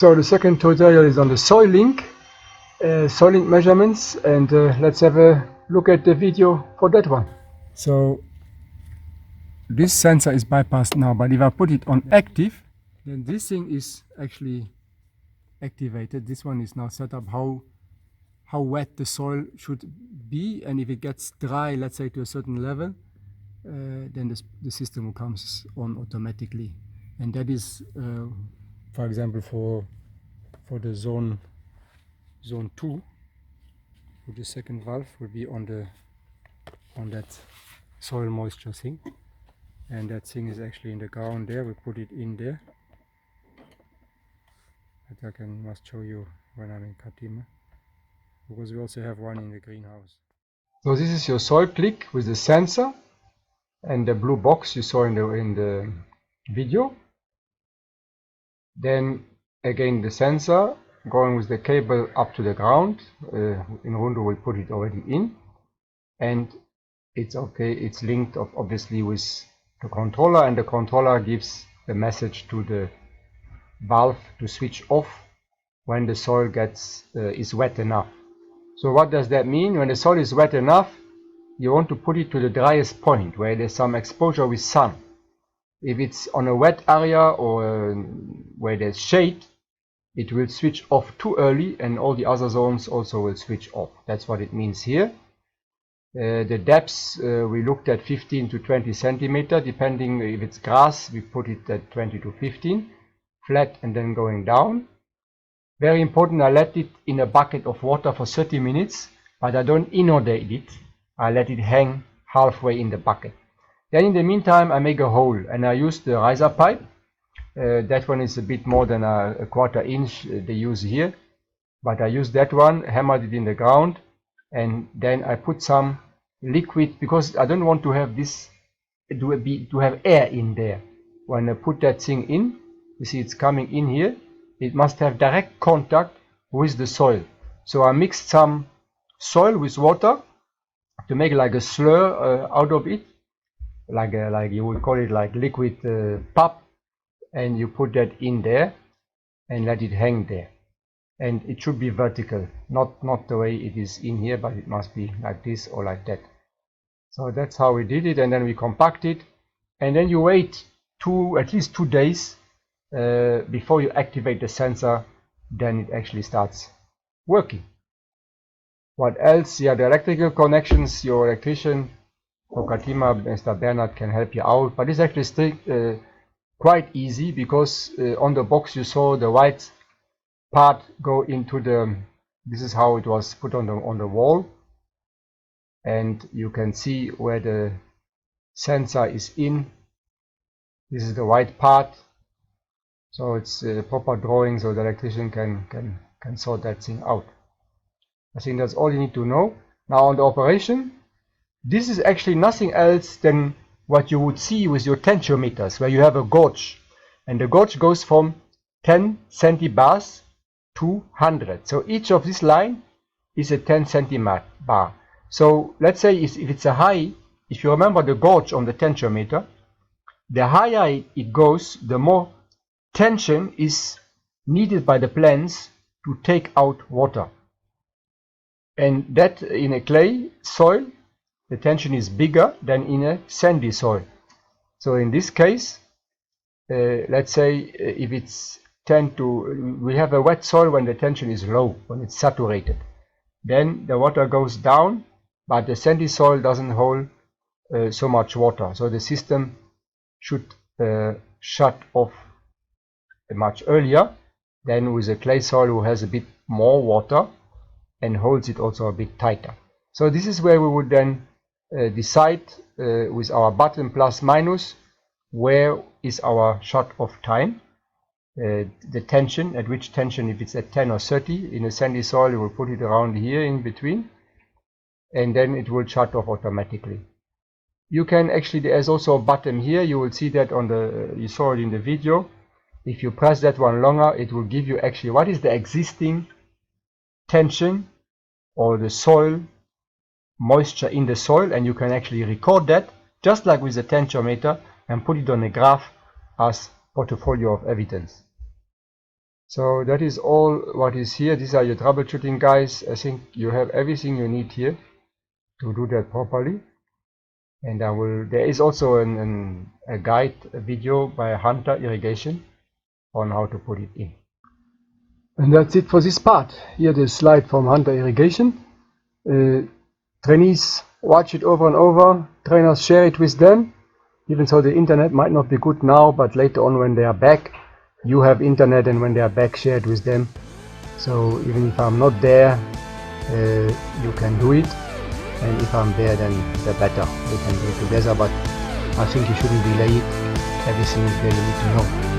So the second tutorial is on the soil link measurements, and let's have a look at the video for that one. So this sensor is bypassed now, but if I put it on active, then this thing is actually activated. This one is now set up how wet the soil should be, and if it gets dry, let's say to a certain level, then the system comes on automatically. And that is for example for the zone 2, with the second valve will be on that soil moisture thing, and that thing is actually in the ground there. We put it in there, but I must show you when I'm in Katima, because we also have one in the greenhouse. So this is your soil click with the sensor and the blue box you saw in the video. Then again the sensor going with the cable up to the ground. In Rundo will put it already in, and it's okay. It's linked obviously with the controller, and the controller gives the message to the valve to switch off when the soil is wet enough. So what does that mean? When the soil is wet enough, you want to put it to the driest point where there's some exposure with sun. If it's on a wet area or where there's shade, it will switch off too early, and all the other zones also will switch off. That's what it means here. The depths we looked at 15 to 20 centimeter, depending if it's grass we put it at 20 to 15, flat and then going down. Very important, I let it in a bucket of water for 30 minutes, but I don't inundate it. I let it hang halfway in the bucket. Then in the meantime I make a hole, and I use the riser pipe. That one is a bit more than a quarter inch they use here, but I use that one, hammered it in the ground, and then I put some liquid, because I don't want to have this to have air in there. When I put that thing in, you see it's coming in here, it must have direct contact with the soil. So I mixed some soil with water to make like a slur out of it, like you would call it like liquid pap, and you put that in there and let it hang there. And it should be vertical, not the way it is in here, but it must be like this or like that. So that's how we did it, and then we compact it, and then you wait at least 2 days before you activate the sensor. Then it actually starts working. What else? Yeah, the electrical connections, your electrician or Katima, Mr. Bernard, can help you out, but it's actually quite easy, because on the box you saw the white part go into this is how it was put on the wall, and you can see where the sensor is in. This is the white part, so it's a proper drawing, so the electrician can sort that thing out. I think that's all you need to know. Now on the operation, this is actually nothing else than what you would see with your tensiometers, where you have a gauge, and the gauge goes from 10 centibars to 100. So each of this line is a 10 centibar. So let's say if it's a high, if you remember the gauge on the tensiometer, the higher it goes, the more tension is needed by the plants to take out water. And that in a clay soil, the tension is bigger than in a sandy soil. So in this case, let's say if it's we have a wet soil when the tension is low, when it's saturated, then the water goes down, but the sandy soil doesn't hold so much water, so the system should shut off much earlier than with a clay soil who has a bit more water and holds it also a bit tighter. So this is where we would then decide with our button plus minus where is our shut off time, the tension, at which tension, if it's at 10 or 30 in a sandy soil, you will put it around here in between, and then it will shut off automatically. You can actually, there's also a button here, you will see that you saw it in the video. If you press that one longer, it will give you actually what is the existing tension or the soil moisture in the soil, and you can actually record that just like with the tensiometer and put it on a graph as portfolio of evidence. So that is all what is here. These are your troubleshooting guys. I think you have everything you need here to do that properly. And there is also a guide, a video by Hunter Irrigation on how to put it in. And that's it for this part. Here the slide from Hunter Irrigation. Trainees watch it over and over. Trainers share it with them. Even so the internet might not be good now, but later on when they are back, you have internet, and when they are back, share it with them. So even if I'm not there, you can do it. And if I'm there, then the better. We can do it together, but I think you shouldn't delay it. Everything is there you need to know.